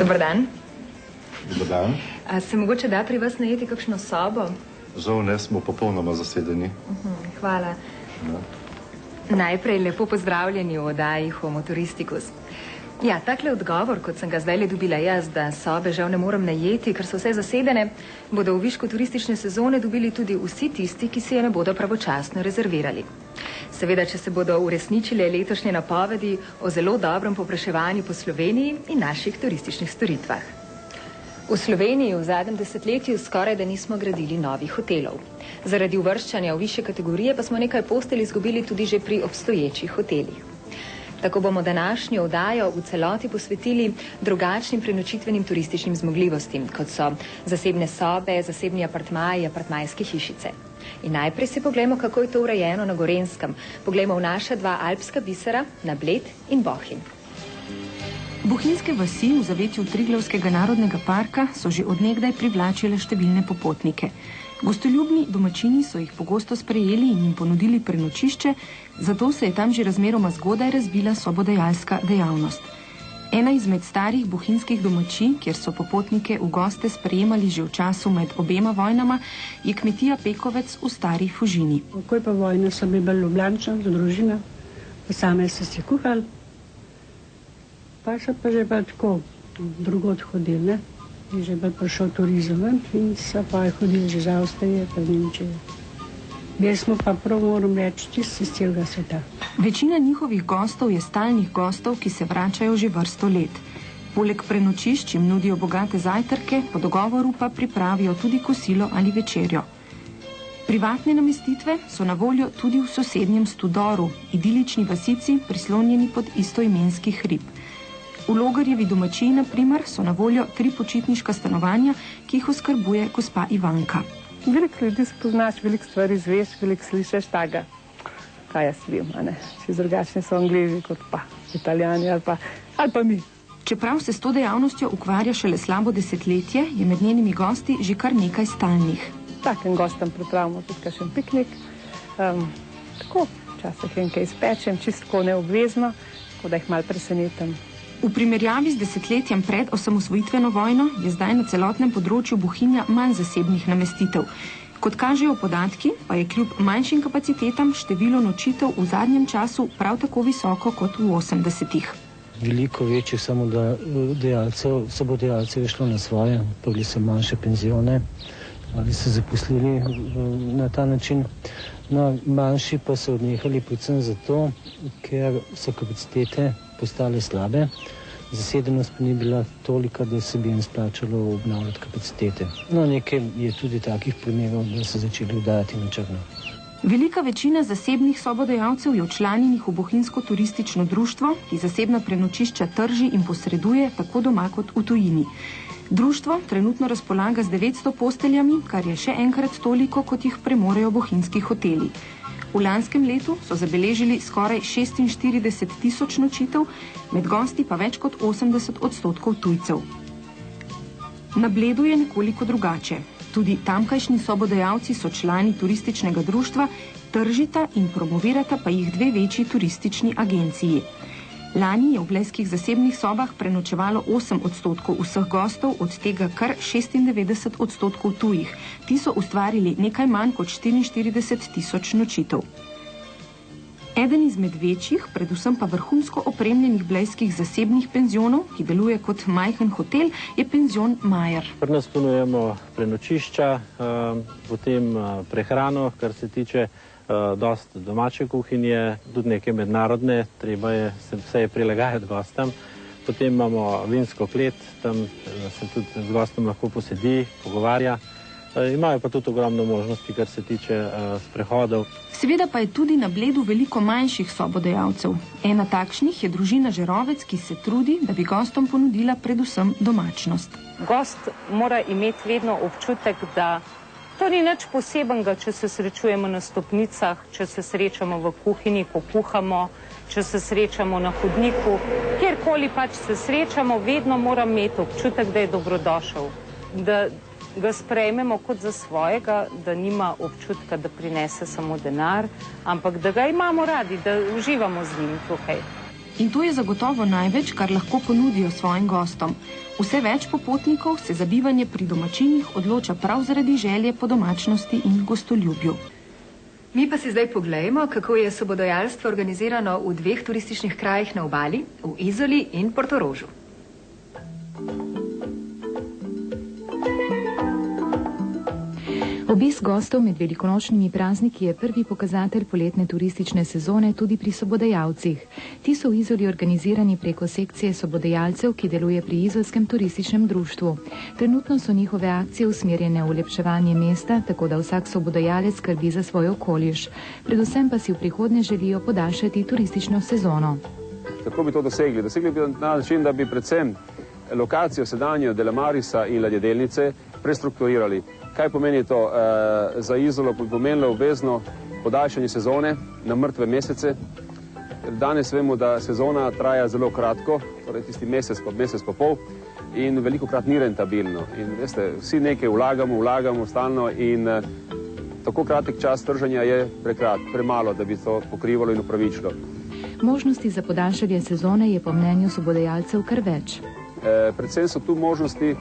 Dobar dan. Dobar dan. A se mogoče da pri vas najeti kakšno sobo? Žal ne, smo popolnoma zasedeni. Hvala. Ja. Najprej lepo pozdravljeni v oddaji Homo Touristicus. Ja, takle odgovor, kot sem ga zdajle dobila jaz, da sobe žal ne morem najeti, ker so vse zasedene, bodo v višku turistične sezone dobili tudi vsi tisti, ki si je ne bodo pravočasno rezervirali. Seveda, če se bodo uresničile letošnje napovedi o zelo dobrem povpraševanju po Sloveniji in naših turističnih storitvah. V Sloveniji v zadnjem desetletju skoraj da nismo gradili novih hotelov. Zaradi uvrščanja v višje kategorije pa smo nekaj postelj izgubili tudi že pri obstoječih hotelih. Tako bomo današnjo oddajo v celoti posvetili drugačnim prenočitvenim turističnim zmogljivostim, kot so zasebne sobe, zasebni apartmaji, apartmajske hišice. In najprej si poglejmo, kako je to urejeno na Gorenjskem. Poglejmo v naša dva alpska bisera, na Bled in Bohinj. Bohinjske vasi v zavetju Triglavskega narodnega parka so že odnegdaj privlačile številne popotnike. Gostoljubni domačini so jih pogosto sprejeli in jim ponudili prenočišče, zato se je tam že razmeroma zgodaj razvila sobodajalska dejavnost. Ena izmed starih bohinjskih domačij, kjer so popotnike v goste sprejemali že v času med obema vojnama, je kmetija Pekovec v Stari Fužini. Ko je pa vojna, so bili Ljubljančan, družina, pa same so si kuhali. Pa so pa že pa tako drugod hodili, ne? Je že pa prišel turizem ven in so pa hodili že z Avstrije, pa z Nemčije. Bili smo pa prav, moram reči, čisto iz celega sveta. Večina njihovih gostov je stalnih gostov, ki se vračajo že vrsto let. Poleg prenočišč jim nudijo bogate zajtrke, po dogovoru pa pripravijo tudi kosilo ali večerjo. Privatne namestitve so na voljo tudi v sosednjem Studoru, idilični vasici, prislonjeni pod istoimenski hrib. V Logarjevi domačiji, na primer, so na voljo 3 počitniška stanovanja, ki jih oskrbuje gospa Ivanka. Veliko ljudi spoznaš, veliko stvari izveš, veliko slišiš tega, kaj jaz vem, a ne. Če drugačni so Anglezi kot pa Italijani ali pa mi. Čeprav se s to dejavnostjo ukvarja šele slabo desetletje, je med njenimi gosti že kar nekaj stalnih. Takim gostom pripravimo tudi kakšen piknik. Tako, včasih enkaj izpečem, čisto neobvezno, tako da jih malo presenetim. V primerjavi z desetletjem pred osamosvojitveno vojno je zdaj na celotnem področju Bohinja manj zasebnih namestitev. Kot kažejo podatki, pa je kljub manjšim kapacitetam število nočitev v zadnjem času prav tako visoko kot v 80-ih. Veliko večjih sobodajalcev je šlo na svoje, odprli so manjše penzione ali se zaposlili na ta način. No, manjši pa so odnehali predvsem zato, ker so kapacitete postale slabe, zasedenost pa ni bila tolika, da se bi jim splačalo obnavljati kapacitete. No, nekaj je tudi takih primerov, da so začeli vdajati na črno. Velika večina zasebnih sobodajalcev je včlanjenih v Bohinjsko turistično društvo, ki zasebna prenočišča trži in posreduje tako doma kot v tujini. Društvo trenutno razpolaga z 900 posteljami, kar je še enkrat toliko, kot jih premorejo bohinjski hoteli. V lanskem letu so zabeležili skoraj 46 tisoč nočitev, med gosti pa več kot 80% tujcev. Na Bledu je nekoliko drugače. Tudi tamkajšnji sobodajalci so člani turističnega društva, tržita in promovirata pa jih 2 večji turistični agenciji. Lani je v blejskih zasebnih sobah prenočevalo 8% vseh gostov, od tega kar 96% tujih. Ti so ustvarili nekaj manj kot 44 tisoč nočitev. Eden izmed večjih, predvsem pa vrhunsko opremljenih blejskih zasebnih penzionov, ki deluje kot majhen hotel, je penzion Majer. Pri nas ponujemo prenočišča, potem prehrano, kar se tiče dosti domače kuhinje, tudi neke mednarodne, treba je vse prilagajati gostom. Potem imamo vinsko klet, tam se tudi z gostom lahko posedi, pogovarja. Imajo pa tudi ogromno možnosti, kar se tiče sprehodov. Seveda pa je tudi na Bledu veliko manjših sobodajalcev. Ena takšnih je družina Žerovec, ki se trudi, da bi gostom ponudila predvsem domačnost. Gost mora imeti vedno občutek, da to ni nič posebenega, če se srečujemo na stopnicah, če se srečamo v kuhinji, ko kuhamo, če se srečamo na hodniku, kjerkoli pač se srečamo, vedno moram imeti občutek, da je dobrodošel. Da ga sprejmemo kot za svojega, da nima občutka, da prinese samo denar, ampak da ga imamo radi, da uživamo z njim tukaj. In to je zagotovo največ, kar lahko ponudijo svojim gostom. Vse več popotnikov se za bivanje pri domačinih odloča prav zaradi želje po domačnosti in gostoljubju. Mi pa si zdaj poglejmo, kako je sobodajalstvo organizirano v 2 turističnih krajih na obali, v Izoli in Portorožu. Obisk gostov med velikonočnimi prazniki je prvi pokazatelj poletne turistične sezone tudi pri sobodajalcih. Ti so v Izoli organizirani preko sekcije sobodajalcev, ki deluje pri Izolskem turističnem društvu. Trenutno so njihove akcije usmerjene v ulepševanje mesta, tako da vsak sobodajalec skrbi za svoj okoliš. Predvsem pa si v prihodnje želijo podaljšati turistično sezono. Kako bi to dosegli? Dosegli bi na način, da bi predvsem lokacijo sedanjo Dela Marisa in ladjedelnice prestrukturirali. Kaj pomeni to? Za Izolo bi pomenilo obvezno podaljšanje sezone na mrtve mesece. Danes vemo, da sezona traja zelo kratko, torej tisti mesec pa pol, in velikokrat ni rentabilno. In veste, vsi nekaj vlagamo stalno in tako kratek čas trženja je premalo, da bi to pokrivalo in upravičilo. Možnosti za podaljšanje sezone je po mnenju sobodajalcev kar več. Predvsem so tu možnosti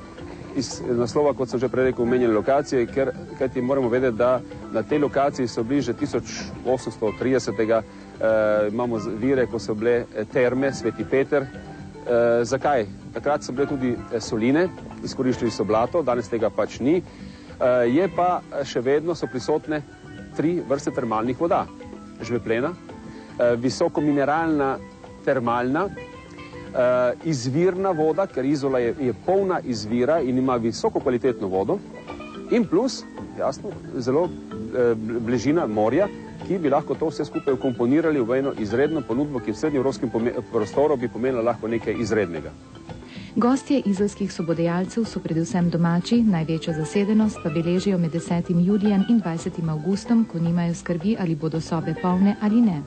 iz naslova, kot sem že prej rekel, omenjene lokacije, ker ti moramo vedeti, da na tej lokaciji so bili že 1830. Imamo vire, ko so bile terme, Sveti Peter. Zakaj? Takrat so bile tudi soline, izkoriščali so blato, danes tega pač ni. Je pa še vedno so prisotne 3 vrste termalnih voda. Žveplena, visokomineralna termalna, izvirna voda, ker Izola je polna izvira in ima visoko kvalitetno vodo, in plus, jasno, zelo bližina morja, ki bi lahko to vse skupaj ukomponirali v eno izredno ponudbo, ki v srednjeevropskem prostoru bi pomenila lahko nekaj izrednega. Gostje izolskih sobodajalcev so predvsem domači, največjo zasedenost pa beležijo med 10. julijem in 20. avgustom, ko nimajo skrbi, ali bodo sobe polne ali ne.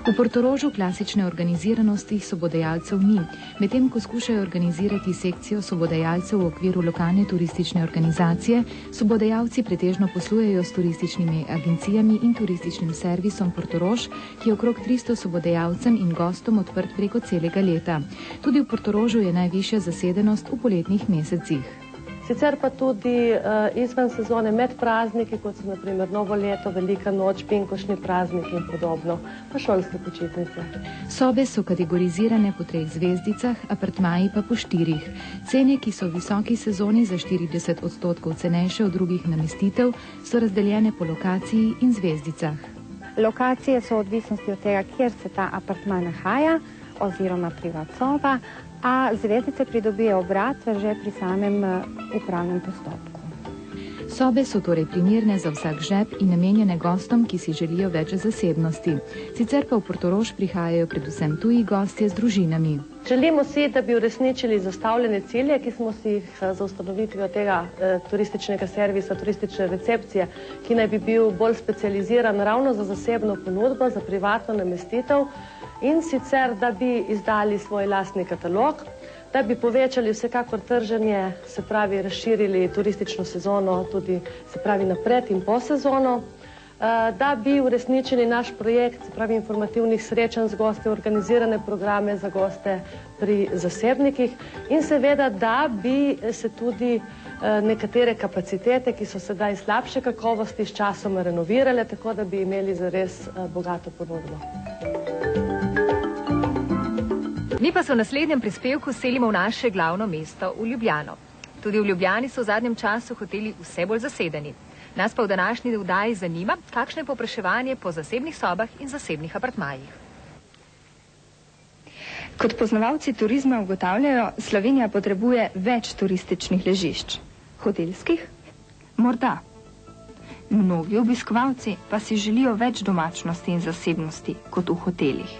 V Portorožu klasične organiziranosti sobodajalcev ni, medtem ko skušajo organizirati sekcijo sobodajalcev v okviru lokalne turistične organizacije, sobodajalci pretežno poslujejo s turističnimi agencijami in turističnim servisom Portorož, ki je okrog 300 sobodajalcem in gostom odprt preko celega leta. Tudi v Portorožu je najvišja zasedenost v poletnih mesecih. Sicer pa tudi izven sezone med prazniki, kot so naprimer Novo leto, Velika noč, Pinkošni prazniki in podobno, pa šolske počitnice. Sobe so kategorizirane po 3 zvezdicah, apartmaji pa po 4. Cene, ki so v visoki sezoni za 40% cenejše od drugih namestitev, so razdeljene po lokaciji in zvezdicah. Lokacije so odvisnosti od tega, kjer se ta apartma nahaja oziroma privat soba, a zvezdice pridobijo obrat že pri samem upravnem postopku. Sobe so torej primerne za vsak žep in namenjene gostom, ki si želijo več zasebnosti. Sicer pa v Portorož prihajajo predvsem tuji gostje z družinami. Želimo si, da bi uresničili zastavljene cilje, ki smo si jih za ustanovitvijo tega turističnega servisa, turistične recepcije, ki naj bi bil bolj specializiran ravno za zasebno ponudbo, za privatno namestitev, in sicer, da bi izdali svoj lastni katalog, da bi povečali vsekakor trženje, se pravi razširili turistično sezono tudi, se pravi napred in po sezono, da bi uresničili naš projekt, se pravi informativnih srečanj z gosti, organizirane programe za goste pri zasebnikih in seveda, da bi se tudi nekatere kapacitete, ki so sedaj slabše kakovosti, s časom renovirale, tako da bi imeli zares bogato ponudbo. Mi pa se v naslednjem prispevku selimo v naše glavno mesto, v Ljubljano. Tudi v Ljubljani so v zadnjem času hoteli vse bolj zasedeni. Nas pa v današnji oddaji zanima, kakšno je povpraševanje po zasebnih sobah in zasebnih apartmajih. Kot poznavalci turizma ugotavljajo, Slovenija potrebuje več turističnih ležišč. Hotelskih? Morda. Mnogi obiskovalci pa si želijo več domačnosti in zasebnosti kot v hotelih.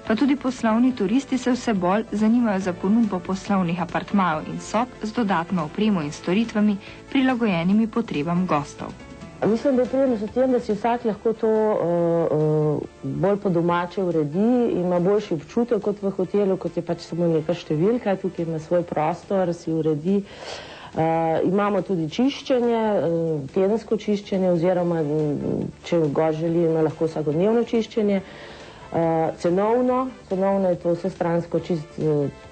Pa tudi poslovni turisti se vse bolj zanimajo za ponudbo poslovnih apartmajev in sob z dodatno opremo in storitvami, prilagojenimi potrebam gostov. Mislim, da je prednost v tem, da si vsak lahko to bolj po domače uredi, ima boljši občutek kot v hotelu, kot je pač samo neka številka, tukaj ima svoj prostor, si uredi. Imamo tudi čiščenje, tedensko čiščenje oziroma, če gost želi, ima lahko vsakodnevno čiščenje. Cenovno je to vsestransko čist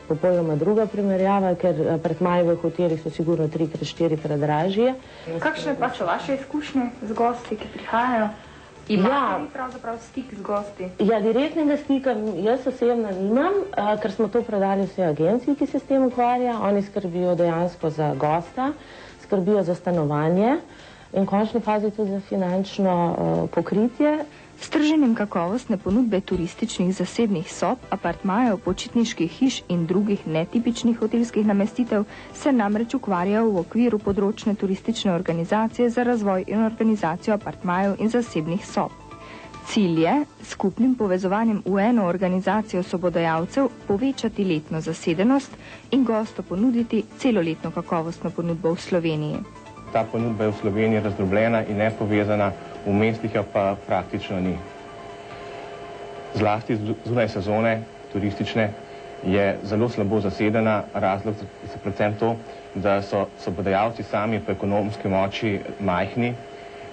popolnoma druga primerjava, ker apartmaji v hotelih so sigurno 3-4 dražje. Kakšne pa so vaše izkušnje z gosti, ki prihajajo? Imate vi pravzaprav stik z gosti? Ja, direktnega stika jaz osebno nimam, ker smo to predali vse agenciji, ki se s tem ukvarja. Oni skrbijo dejansko za gosta, skrbijo za stanovanje in v končni fazi tudi za finančno pokritje. S trženjem kakovostne ponudbe turističnih zasebnih sob, apartmajev, počitniških hiš in drugih netipičnih hotelskih namestitev se namreč ukvarjajo v okviru področne turistične organizacije za razvoj in organizacijo apartmajev in zasebnih sob. Cilj je, skupnim povezovanjem v eno organizacijo sobodajalcev, povečati letno zasedenost in gostu ponuditi celoletno kakovostno ponudbo v Sloveniji. Ta ponudba je v Sloveniji razdrobljena in nepovezana, v mestih jo pa praktično ni. Zlasti zunaj sezone turistične je zelo slabo zasedena, razlog je predvsem to, da so sobodajalci sami po ekonomski moči majhni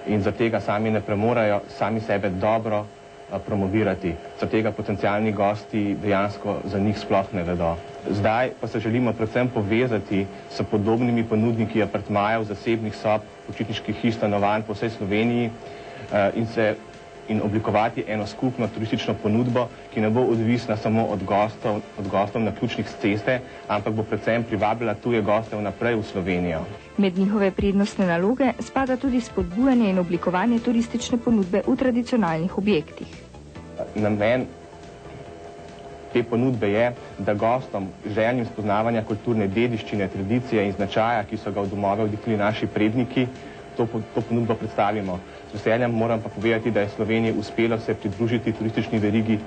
in za tega sami ne premorajo sami sebe dobro promovirati. Za tega potencialni gosti dejansko za njih sploh ne vedo. Zdaj pa se želimo predvsem povezati s podobnimi ponudniki apartmajev, zasebnih sob, počitniških hiš, stanovanj po vsej Sloveniji in oblikovati eno skupno turistično ponudbo, ki ne bo odvisna samo od gostov na ključnih ceste, ampak bo predvsem privabila tuje goste vnaprej v Slovenijo. Med njihove prednostne naloge spada tudi spodbujanje in oblikovanje turistične ponudbe v tradicionalnih objektih. Namen te ponudbe je, da gostom željnim spoznavanja kulturne dediščine, tradicije in značaja, ki so ga v domove vdihnili naši predniki, to ponudbo predstavimo. Z veseljem moram pa povedati, da je Sloveniji uspelo se pridružiti turistični verigi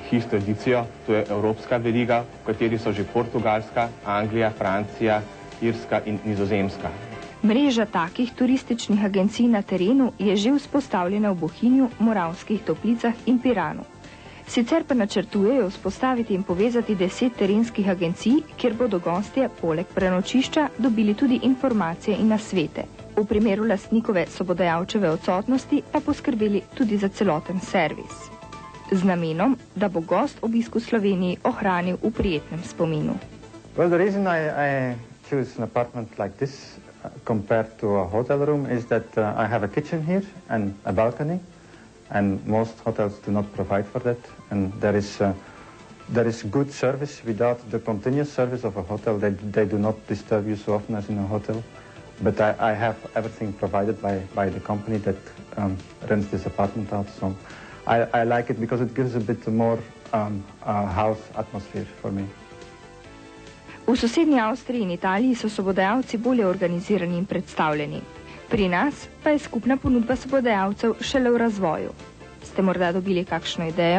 hiš tradicijo, to je evropska veriga, v kateri so že Portugalska, Anglija, Francija, Irska in Nizozemska. Mreža takih turističnih agencij na terenu je že vzpostavljena v Bohinju, Moravskih Toplicah in Piranu. Sicer pa načrtujejo vzpostaviti in povezati 10 terenskih agencij, kjer bodo gostje poleg prenočišča dobili tudi informacije in nasvete. V primeru lastnikove sobodajalčeve odsotnosti pa poskrbeli tudi za celoten servis. Z namenom, da bo gost obisk v Sloveniji ohranil v prijetnem spominu. Well, the reason I choose an apartment like this compared to a hotel room is that I have a kitchen here and a balcony, and most hotels do not provide for that, and there is good service without the continuous service of a hotel. They do not disturb you so often as in a hotel, but I have everything provided by the company that rents this apartment out, so I like it because it gives a bit more house atmosphere for me. V sosednji Avstriji in Italiji so sobodajalci bolje organizirani in predstavljeni. Pri nas pa je skupna ponudba sobodajalcev šele v razvoju. Ste morda dobili kakšno idejo?